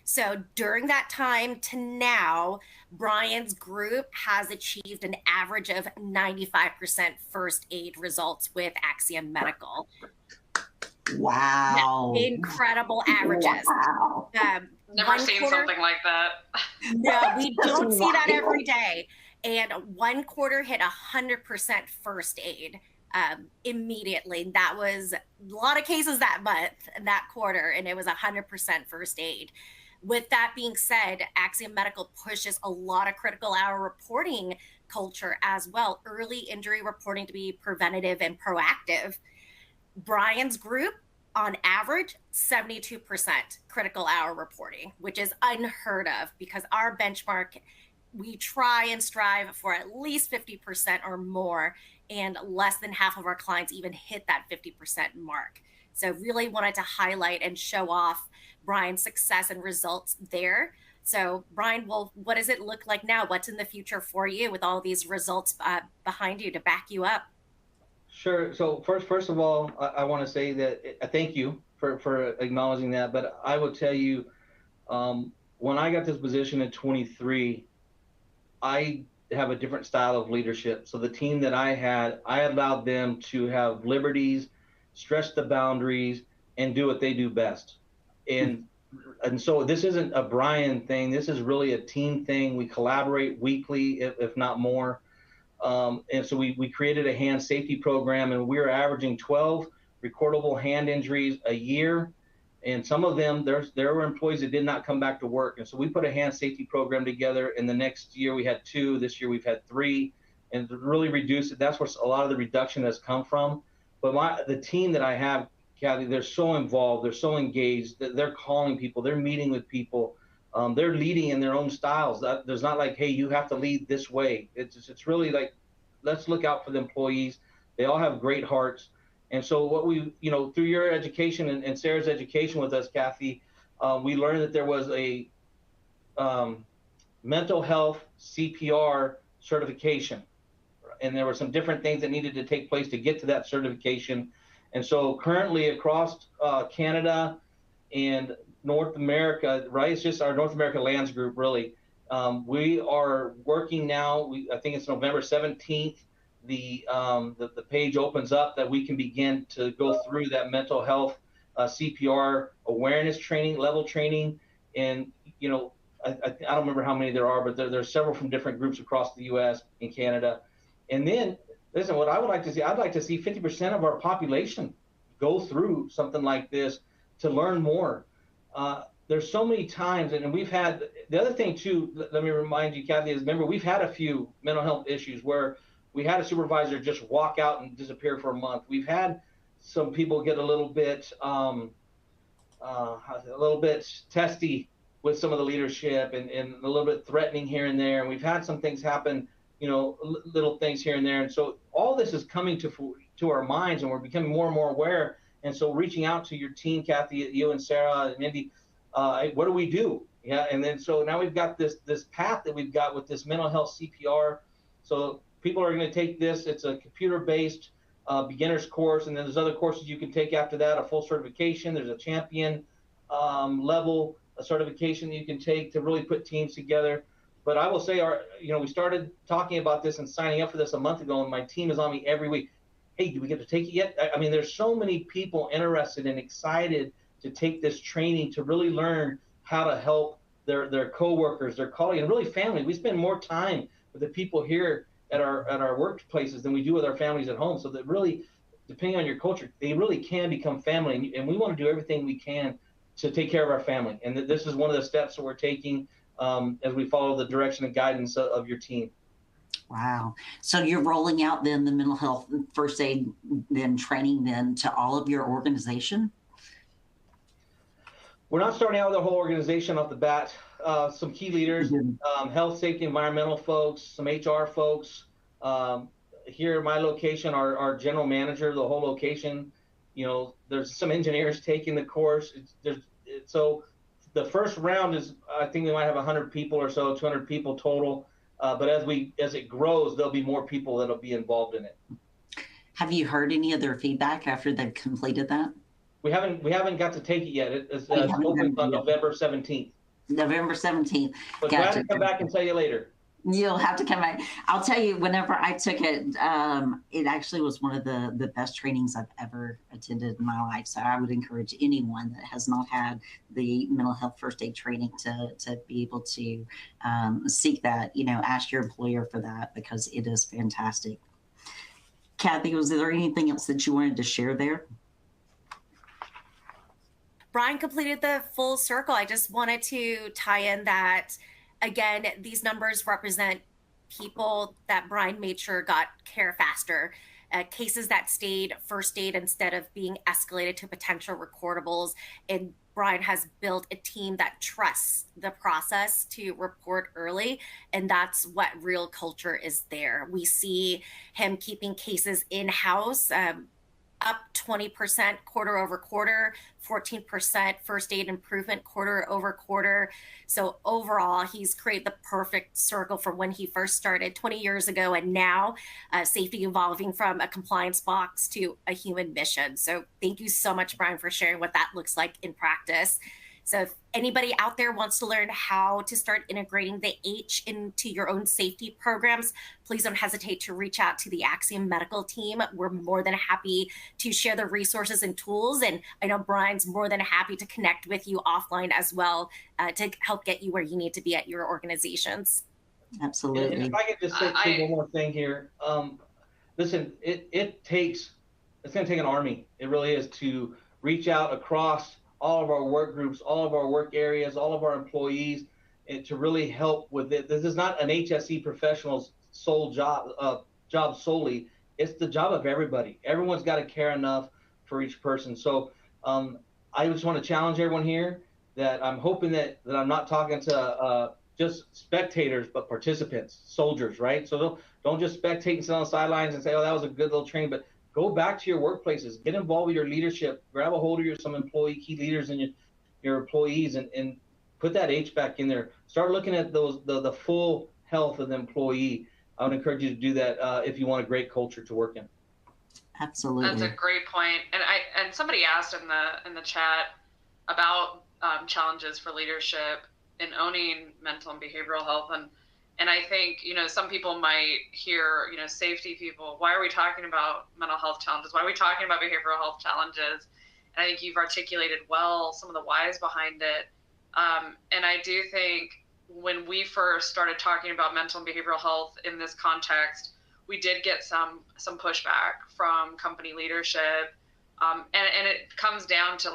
So during that time to now, Bryan's group has achieved an average of 95% first aid results with Axiom Medical. Wow. Incredible averages. Wow. Never seen something like that. No, we don't see that every day. And one quarter hit 100% first aid immediately. That was a lot of cases that month, that quarter, and it was 100% first aid. With that being said, Axiom Medical pushes a lot of critical hour reporting culture as well. Early injury reporting to be preventative and proactive. Bryan's group, on average, 72% critical hour reporting, which is unheard of because our benchmark, we try and strive for at least 50% or more, and less than half of our clients even hit that 50% mark. So really wanted to highlight and show off Bryan's success and results there. So Bryan, well, what does it look like now? What's in the future for you with all these results behind you to back you up? Sure. So first of all, I want to say that I thank you for acknowledging that. But I will tell you, when I got this position in 23, I have a different style of leadership. So the team that I had, I allowed them to have liberties, stretch the boundaries, and do what they do best. And so this isn't a Bryan thing. This is really a team thing. We collaborate weekly, if not more. And so we created a hand safety program, and we were averaging 12 recordable hand injuries a year. And some of them, there were employees that did not come back to work. And so we put a hand safety program together. And the next year we had 2. This year we've had 3. And to really reduce it, that's where a lot of the reduction has come from. But the team that I have, Cathy, they're so involved. They're so engaged. They're calling people. They're meeting with people. They're leading in their own styles. There's not like, hey, you have to lead this way. It's really like, let's look out for the employees. They all have great hearts. And so what we, through your education and Sarah's education with us, Cathy, we learned that there was a mental health CPR certification. And there were some different things that needed to take place to get to that certification. And so currently across Canada and North America, right? It's just our North America Lands Group, really. We are working now. I think it's November 17th. The page opens up that we can begin to go through that mental health CPR awareness training, level training. And, I don't remember how many there are, but there's several from different groups across the U.S. and Canada. And then, listen, what I would like to see, I'd like to see 50% of our population go through something like this to learn more. There's so many times, and we've had, the other thing too, let me remind you, Cathy, is remember, we've had a few mental health issues where we had a supervisor just walk out and disappear for a month. We've had some people get a little bit testy with some of the leadership and a little bit threatening here and there. And we've had some things happen, little things here and there. And so all this is coming to our minds, and we're becoming more and more aware. And so reaching out to your team, Cathy, you and Sarah and Mindy, what do we do? Yeah. And then, so now we've got this path that we've got with this mental health CPR. So people are going to take this. It's a computer-based beginner's course. And then there's other courses you can take after that, a full certification. There's a champion level certification that you can take to really put teams together. But I will say, we started talking about this and signing up for this a month ago, and my team is on me every week. Hey, do we get to take it yet? I mean, there's so many people interested and excited to take this training to really learn how to help their coworkers, their colleagues, and really family. We spend more time with the people here at our workplaces than we do with our families at home. So that really, depending on your culture, they really can become family, and we want to do everything we can to take care of our family. And this is one of the steps that we're taking as we follow the direction and guidance of your team. Wow. So you're rolling out then the mental health first aid then training then to all of your organization? We're not starting out with the whole organization off the bat. Some key leaders, health, safety, environmental folks, some HR folks. Here at my location, our general manager, the whole location, there's some engineers taking the course. So the first round is, I think we might have 100 people or so, 200 people total. But as it grows, there'll be more people that'll be involved in it. Have you heard any of their feedback after they've completed that? We haven't got to take it yet. It's open on November 17th. November 17th. But glad to come back and tell you later. You'll have to come back. I'll tell you, whenever I took it, it actually was one of the best trainings I've ever attended in my life. So I would encourage anyone that has not had the mental health first aid training to be able to seek that, ask your employer for that, because it is fantastic. Cathy, was there anything else that you wanted to share there? Bryan completed the full circle. I just wanted to tie in that, again, these numbers represent people that Bryan made sure got care faster, cases that stayed first aid instead of being escalated to potential recordables. And Bryan has built a team that trusts the process to report early. And that's what real culture is there. We see him keeping cases in-house, up 20% quarter over quarter, 14% first aid improvement quarter over quarter. So overall, he's created the perfect circle from when he first started 20 years ago, and now safety evolving from a compliance box to a human mission. So thank you so much, Bryan, for sharing what that looks like in practice. So if anybody out there wants to learn how to start integrating the H into your own safety programs, please don't hesitate to reach out to the Axiom Medical team. We're more than happy to share the resources and tools. And I know Bryan's more than happy to connect with you offline as well to help get you where you need to be at your organizations. Absolutely. And if I could just say one more thing here. Listen, it's going to take an army. It really is, to reach out across all of our work groups, all of our work areas, all of our employees, and to really help with it. This is not an HSE professional's sole job solely. It's the job of everybody. Everyone's got to care enough for each person. So I just want to challenge everyone here that I'm hoping that I'm not talking to just spectators, but participants, soldiers, right? So don't just spectate and sit on the sidelines and say, oh, that was a good little training, but go back to your workplaces, get involved with your leadership, grab a hold of some key leaders and your employees, and put that H back in there. Start looking at the full health of the employee. I would encourage you to do that if you want a great culture to work in. Absolutely. That's a great point. And somebody asked in the chat about challenges for leadership in owning mental and behavioral health. And I think, some people might hear, safety people, why are we talking about mental health challenges? Why are we talking about behavioral health challenges? And I think you've articulated well some of the whys behind it. And I do think when we first started talking about mental and behavioral health in this context, we did get some pushback from company leadership. And it comes down to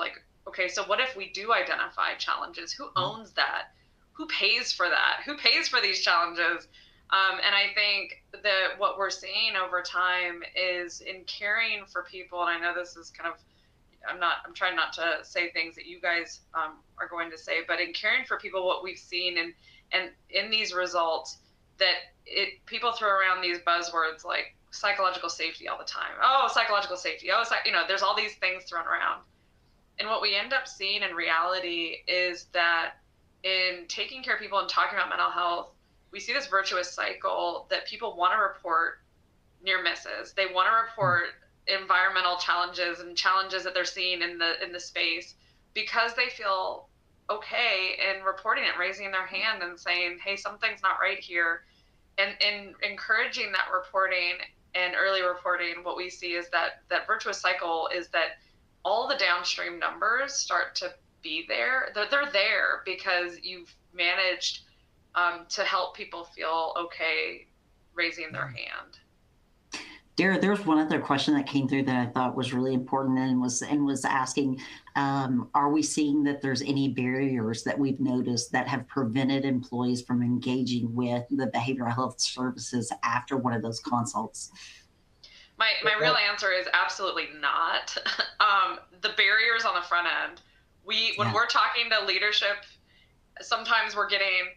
okay, so what if we do identify challenges? Who owns that? Who pays for that? Who pays for these challenges? And I think that what we're seeing over time is in caring for people, and I know this is kind of, I'm trying not to say things that you guys are going to say, but in caring for people, what we've seen and in these results, that people throw around these buzzwords like psychological safety all the time. Oh, psychological safety. Oh, there's all these things thrown around. And what we end up seeing in reality is that in taking care of people and talking about mental health, we see this virtuous cycle that people want to report near misses. They want to report environmental challenges and challenges that they're seeing in the space because they feel okay in reporting it, raising their hand and saying, hey, something's not right here. And encouraging that reporting and early reporting, what we see is that virtuous cycle is that all the downstream numbers start to be there. They're there because you've managed to help people feel okay raising their hand. Dara, there's one other question that came through that I thought was really important and was asking, are we seeing that there's any barriers that we've noticed that have prevented employees from engaging with the behavioral health services after one of those consults? My real answer is absolutely not. The barriers on the front end, when we're talking to leadership, sometimes we're getting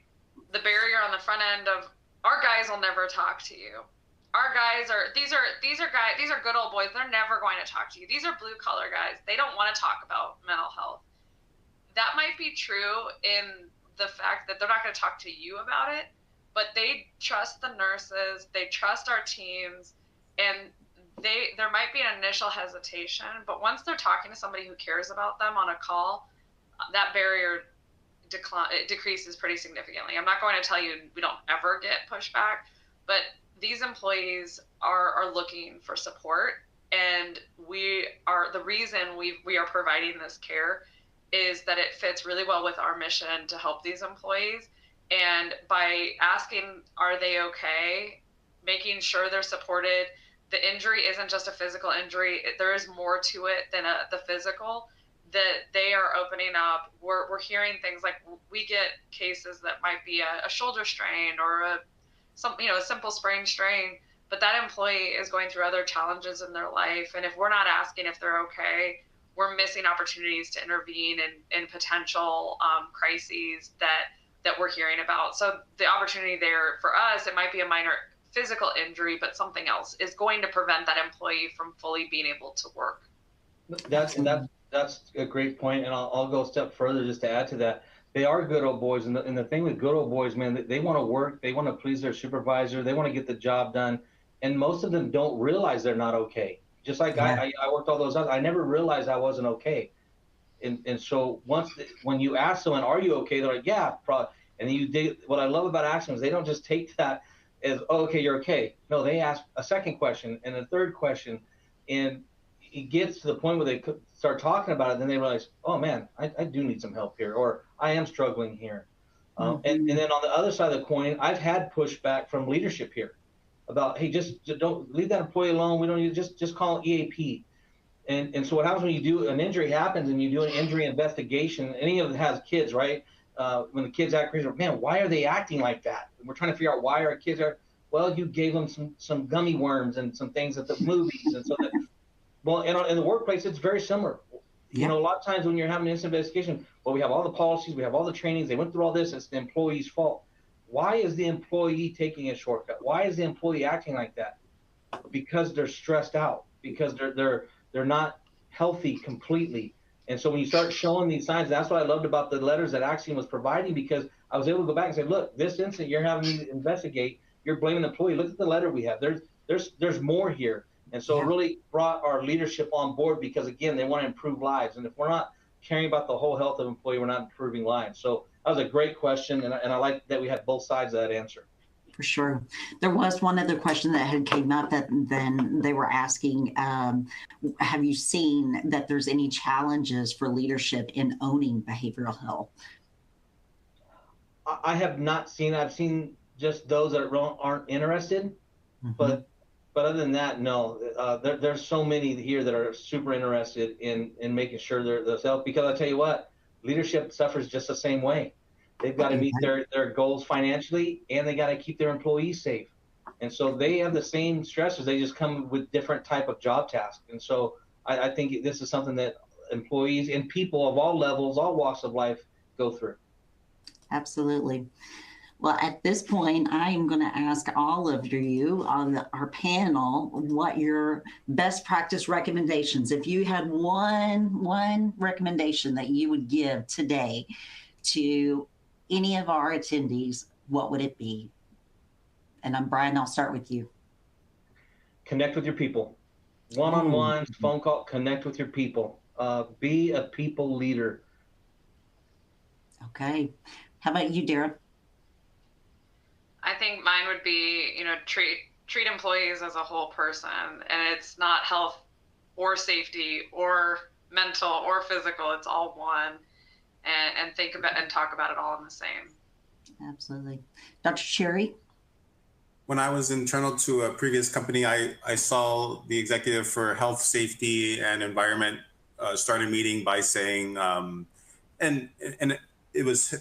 the barrier on the front end of, our guys will never talk to you. Our guys these are good old boys. They're never going to talk to you. These are blue collar guys. They don't want to talk about mental health. That might be true in the fact that they're not going to talk to you about it, but they trust the nurses, they trust our teams, and there might be an initial hesitation, but once they're talking to somebody who cares about them on a call, that barrier decreases pretty significantly. I'm not going to tell you we don't ever get pushback, but these employees are looking for support, and the reason we are providing this care is that it fits really well with our mission to help these employees. And by asking, are they okay, making sure they're supported, the injury isn't just a physical injury, there is more to it than the physical, that they are opening up. We're hearing things like, we get cases that might be a shoulder strain or a simple sprain strain, but that employee is going through other challenges in their life. And if we're not asking if they're okay, we're missing opportunities to intervene in potential crises that we're hearing about. So the opportunity there for us, it might be a minor physical injury, but something else is going to prevent that employee from fully being able to work. That's a great point, and I'll go a step further just to add to that. They are good old boys, and the thing with good old boys, man, they want to work, they want to please their supervisor, they want to get the job done, and most of them don't realize they're not okay. Just like I worked all those hours, I never realized I wasn't okay, and so when you ask someone, "Are you okay?" They're like, "Yeah, probably." And then you dig. What I love about Axiom is they don't just take that as, "Oh, okay, you're okay." No, they ask a second question and a third question, and it gets to the point where they start talking about it, then they realize, oh man, I do need some help here, or I am struggling here. And then on the other side of the coin, I've had pushback from leadership here about, hey, just don't leave that employee alone. We don't need, just call it EAP. And so what happens when you do an injury happens and you do an injury investigation, any of it has kids, right? When the kids act crazy, man, why are they acting like that? And we're trying to figure out why our kids are, well, you gave them some gummy worms and some things at the movies. And so that, well, in the workplace, it's very similar. You know, a lot of times when you're having an incident investigation, well, we have all the policies, we have all the trainings, they went through all this, it's the employee's fault. Why is the employee taking a shortcut? Why is the employee acting like that? Because they're stressed out, because they're not healthy completely. And so when you start showing these signs, that's what I loved about the letters that Axiom was providing, because I was able to go back and say, look, this incident you're having me investigate, you're blaming the employee. Look at the letter we have. There's more here. And so it really brought our leadership on board, because, again, they want to improve lives. And if we're not caring about the whole health of an employee, we're not improving lives. So that was a great question, and I like that we had both sides of that answer. For sure. There was one other question that had came up that then they were asking, have you seen that there's any challenges for leadership in owning behavioral health? I have not seen, I've seen just those that aren't interested, but other than that, no. There's so many here that are super interested in making sure they're self, because I'll tell you what, leadership suffers just the same way. They've got to meet their goals financially, and they got to keep their employees safe. And so they have the same stressors, they just come with different type of job tasks. And so I think this is something that employees and people of all levels, all walks of life go through. Absolutely. Well, at this point, I am going to ask all of you on our panel what your best practice recommendations. If you had one recommendation that you would give today to any of our attendees, what would it be? And I'm Bryan, I'll start with you. Connect with your people. One-on-ones, phone call, connect with your people. Be a people leader. Okay. How about you, Dara? I think mine would be, treat employees as a whole person, and it's not health or safety or mental or physical. It's all one, and think about and talk about it all in the same. Absolutely. Dr. Cherry? when I was internal to a previous company, I saw the executive for health, safety, and environment start a meeting by saying, and it was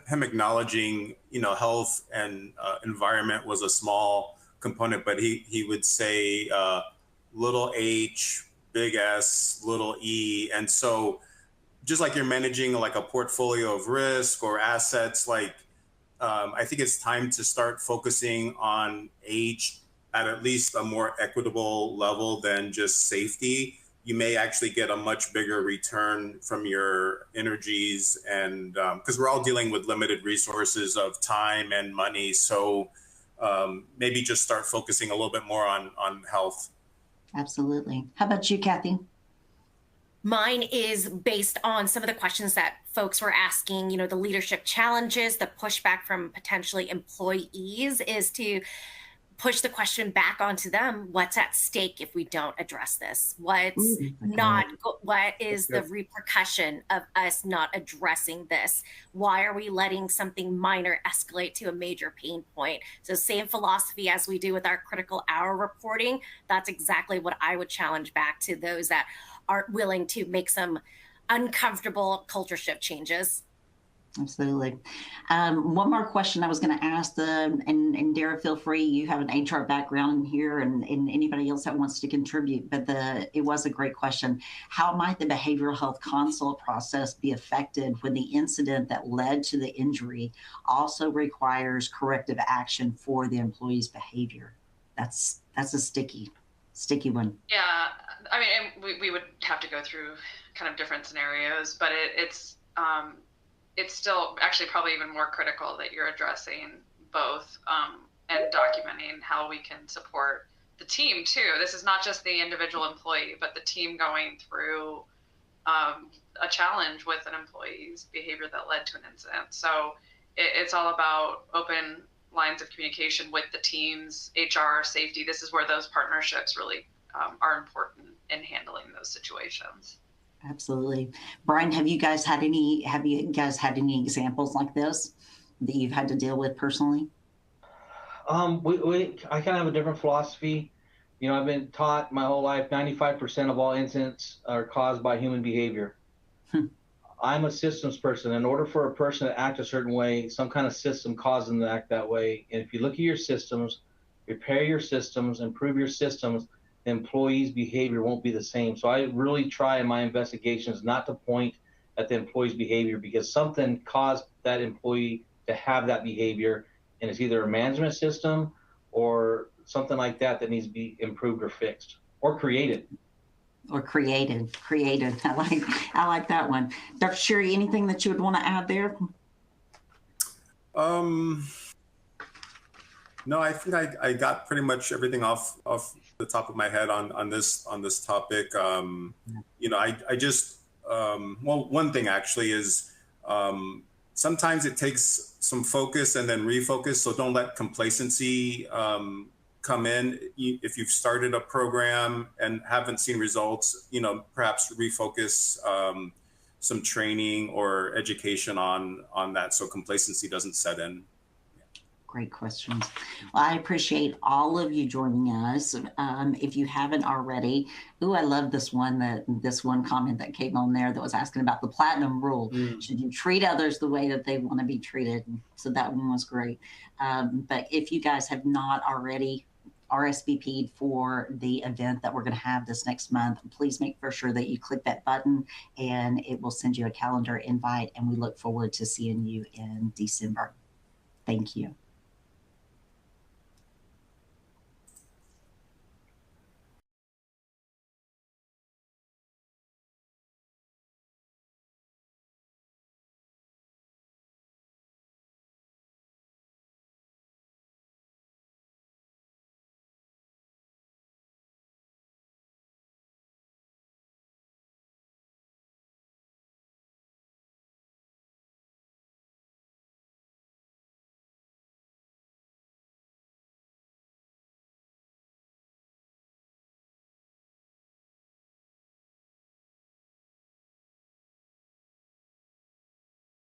him acknowledging, health and environment was a small component, but he would say little h, big S, little e. And so just like you're managing like a portfolio of risk or assets, like I think it's time to start focusing on H at least a more equitable level than just safety. You may actually get a much bigger return from your energies, and because we're all dealing with limited resources of time and money. So maybe just start focusing a little bit more on health. Absolutely. How about you, Cathy? Mine is based on some of the questions that folks were asking, the leadership challenges, the pushback from potentially employees, is to push the question back onto them. What's at stake if we don't address this? What is the repercussion of us not addressing this? Why are we letting something minor escalate to a major pain point? So same philosophy as we do with our critical hour reporting. That's exactly what I would challenge back to those that aren't willing to make some uncomfortable culture shift changes. Absolutely. One more question I was going to ask them, and Dara, feel free. You have an HR background here, and anybody else that wants to contribute. But it was a great question. How might the behavioral health consult process be affected when the incident that led to the injury also requires corrective action for the employee's behavior? That's a sticky one. Yeah, I mean, and we would have to go through kind of different scenarios, but it's still actually probably even more critical that you're addressing both and documenting how we can support the team too. This is not just the individual employee, but the team going through a challenge with an employee's behavior that led to an incident. So it's all about open lines of communication with the teams, HR, safety. This is where those partnerships really are important in handling those situations. Absolutely. Bryan, have you guys had any examples like this that you've had to deal with personally? I kind of have a different philosophy. I've been taught my whole life 95% of all incidents are caused by human behavior. I'm a systems person. In order for a person to act a certain way, some kind of system causes them to act that way. And if you look at your systems, repair your systems, improve your systems, the employee's behavior won't be the same. So I really try in my investigations not to point at the employee's behavior, because something caused that employee to have that behavior, and it's either a management system or something like that needs to be improved or fixed or created. Created. I like that one. Dr. Sherry, anything that you would want to add there? No, I think I got pretty much everything off the top of my head on this topic. I just one thing actually is sometimes it takes some focus and then refocus. So don't let complacency come in. If you've started a program and haven't seen results, perhaps refocus some training or education on that, so complacency doesn't set in. Great questions. Well, I appreciate all of you joining us. If you haven't already, I love this one comment that came on there that was asking about the platinum rule. Should you treat others the way that they want to be treated? So that one was great. But if you guys have not already RSVP'd for the event that we're going to have this next month, please make sure that you click that button and it will send you a calendar invite. And we look forward to seeing you in December. Thank you.